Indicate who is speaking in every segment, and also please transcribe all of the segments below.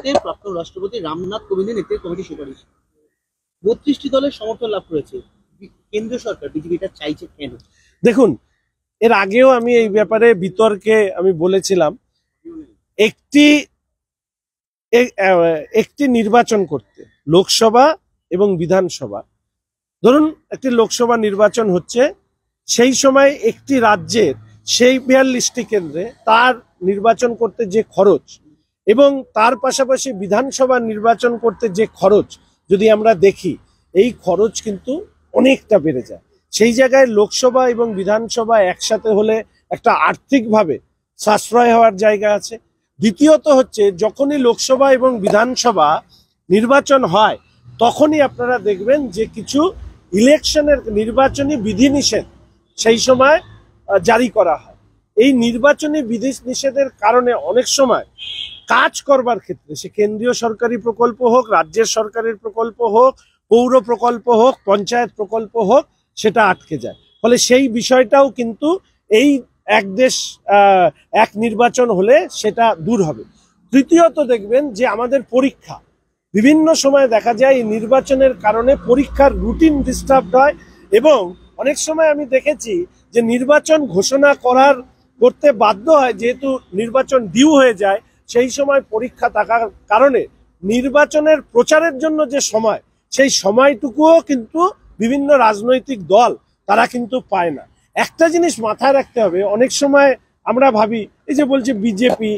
Speaker 1: ভারতের প্রাক্তন রাষ্ট্রপতি রামনাথ কোবিন্দের নেতৃত্বে কমিটি সুপারিশ 32টি দলের সমর্থন লাভ করেছে। কেন্দ্রীয় সরকার বিজেপি এটা চাইছে কেন?
Speaker 2: দেখুন, এর আগেও আমি এই ব্যাপারে বিতর্কে আমি বলেছিলাম, একটি নির্বাচন করতে লোকসভা এবং বিধানসভা, ধরুন একটি লোকসভা নির্বাচন হচ্ছে, সেই সময় একটি রাজ্যের সেই 42টি কেন্দ্রে তার নির্বাচন করতে যে খরচ এবং তার পাশাপাশি বিধানসভা নির্বাচন করতে যে খরচ যদি আমরা দেখি, এই খরচ কিন্তু অনেকটা বেড়ে যায়। সেই জায়গায় লোকসভা এবং বিধানসভা একসাথে হলে একটা আর্থিকভাবে সাশ্রয় হওয়ার জায়গা আছে। দ্বিতীয়ত হচ্ছে, যখনই লোকসভা এবং বিধানসভা নির্বাচন হয় তখনই আপনারা দেখবেন যে কিছু ইলেকশনের নির্বাচনী বিধিনিষেধ সেই সময় জারি করা হয়। এই নির্বাচনী বিধি নিষেধের কারণে অনেক সময় কাজ করবার ক্ষেত্রে, সে কেন্দ্রীয় সরকারি প্রকল্প হোক, রাজ্যের সরকারের প্রকল্প হোক, পৌর প্রকল্প হোক, পঞ্চায়েত প্রকল্প হোক, সেটা আটকে যায়। ফলে সেই বিষয়টাও কিন্তু এই এক দেশ এক নির্বাচন হলে সেটা দূর হবে। তৃতীয়ত দেখবেন যে আমাদের পরীক্ষা বিভিন্ন সময় দেখা যায় এই নির্বাচনের কারণে পরীক্ষার রুটিন ডিস্টার্ব হয়, এবং অনেক সময় আমি দেখেছি যে নির্বাচন ঘোষণা করতে বাধ্য হয়, যেহেতু নির্বাচন ডিউ হয়ে যায়, সেই সময় পরীক্ষা থাকার কারণে নির্বাচনের প্রচারের জন্য যে সময়, সেই সময়টুকুও কিন্তু বিভিন্ন রাজনৈতিক দল তারা কিন্তু পায় না। একটা জিনিস মাথায় রাখতে হবে, অনেক সময় আমরা ভাবি এই যে বলছে বিজেপি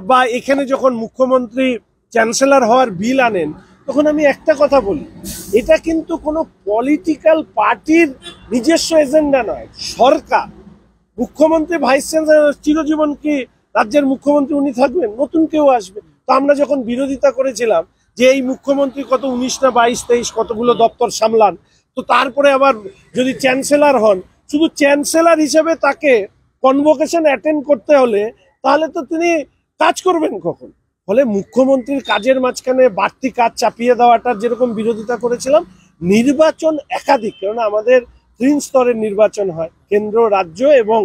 Speaker 2: বা এখানে যখন মুখ্যমন্ত্রী চ্যান্সেলর হওয়ার বিল আনেন, তখন আমি একটা কথা বলি, এটা কিন্তু কোনো পলিটিক্যাল পার্টির নিজস্ব এজেন্ডা নয়। সরকার, মুখ্যমন্ত্রী, ভাইস চ্যান্সেলর চিরজীবন কি রাজ্যের মুখ্যমন্ত্রী উনি থাকবেন? নতুন কেউ আসবে। তো আমরা যখন বিরোধিতা করেছিলাম যে এই মুখ্যমন্ত্রী কত 19 না 22 23 কতগুলো দপ্তর সামলান, তো তারপরে আবার যদি চ্যান্সেলর হন, শুধু চ্যান্সেলর হিসেবে তাকে কনভোকেশন অ্যাটেন্ড করতে হলে তাহলে তো তিনি কাজ করবেন কখন? ফলে মুখ্যমন্ত্রীর কাজের মাঝখানে বাড়তি কাজ চাপিয়ে দেওয়াটার যেরকম বিরোধিতা করেছিলাম, নির্বাচন একাধিক, কেননা আমাদের 3 স্তরের নির্বাচন হয়, কেন্দ্র, রাজ্য এবং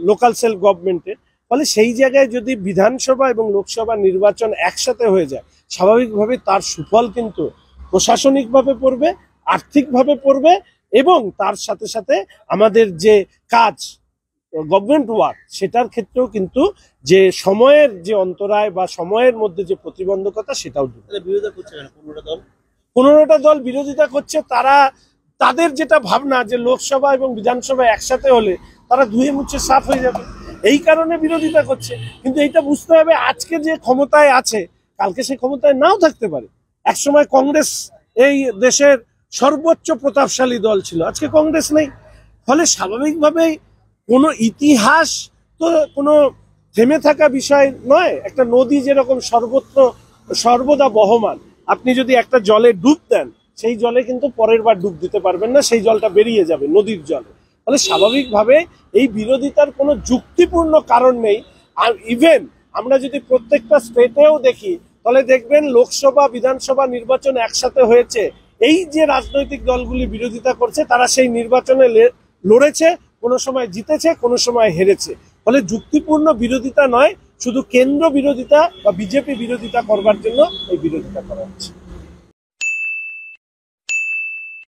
Speaker 2: লোকাল সেলফ গভর্নমেন্টের। ফলে সেই জায়গায় যদি বিধানসভা এবং লোকসভা নির্বাচন একসাথে হয়ে যায়, স্বাভাবিকভাবে তার সুফল কিন্তু প্রশাসনিকভাবে পড়বে, আর্থিকভাবে পড়বে, এবং তার সাথে সাথে আমাদের যে কাজ গভর্নমেন্ট ওয়ার্ক, সেটার ক্ষেত্রেও কিন্তু যে সময়ের যে অন্তরায় বা সময়ের মধ্যে যে প্রতিবন্ধকতা, সেটাও
Speaker 1: বিরোধিতা করছে কেন
Speaker 2: 15টা দল বিরোধিতা করছে? তাদের যেটা ভাবনা যে লোকসভা এবং বিধানসভা একসাথে হলে তারা ধুয়ে মুছে সাফ হয়ে যাবে, এই কারণে বিরোধিতা করছে। কিন্তু এইটা বুঝতে হবে, আজকে যে ক্ষমতায় আছে কালকে সে ক্ষমতায় নাও থাকতে পারে। একসময় কংগ্রেস এই দেশের সর্বোচ্চ প্রতাপশালী দল ছিল, আজকে কংগ্রেস নেই। ফলে স্বাভাবিকভাবেই কোনো ইতিহাস তো কোনো থেমে থাকা বিষয় নয়। একটা নদী যেরকম সর্বদা বহমান, আপনি যদি একটা জলে ডুব দেন, সেই জলে কিন্তু পরের বার ডুব দিতে পারবেন না, সেই জলটা বেরিয়ে যাবে নদীর জলে। ফলে স্বাভাবিকভাবে এই বিরোধিতার কোনো যুক্তিপূর্ণ কারণ নেই। আর ইভেন আমরা যদি প্রত্যেকটা স্টেটেও দেখি, তাহলে দেখবেন লোকসভা বিধানসভা নির্বাচন একসাথে হয়েছে, এই যে রাজনৈতিক দলগুলি বিরোধিতা করছে তারা সেই নির্বাচনে লড়েছে, কোনো সময় জিতেছে, কোনো সময় হেরেছে। ফলে যুক্তিপূর্ণ বিরোধিতা নয়, শুধু কেন্দ্র বিরোধিতা বা বিজেপি বিরোধিতা করবার জন্য এই বিরোধিতা করা হচ্ছে।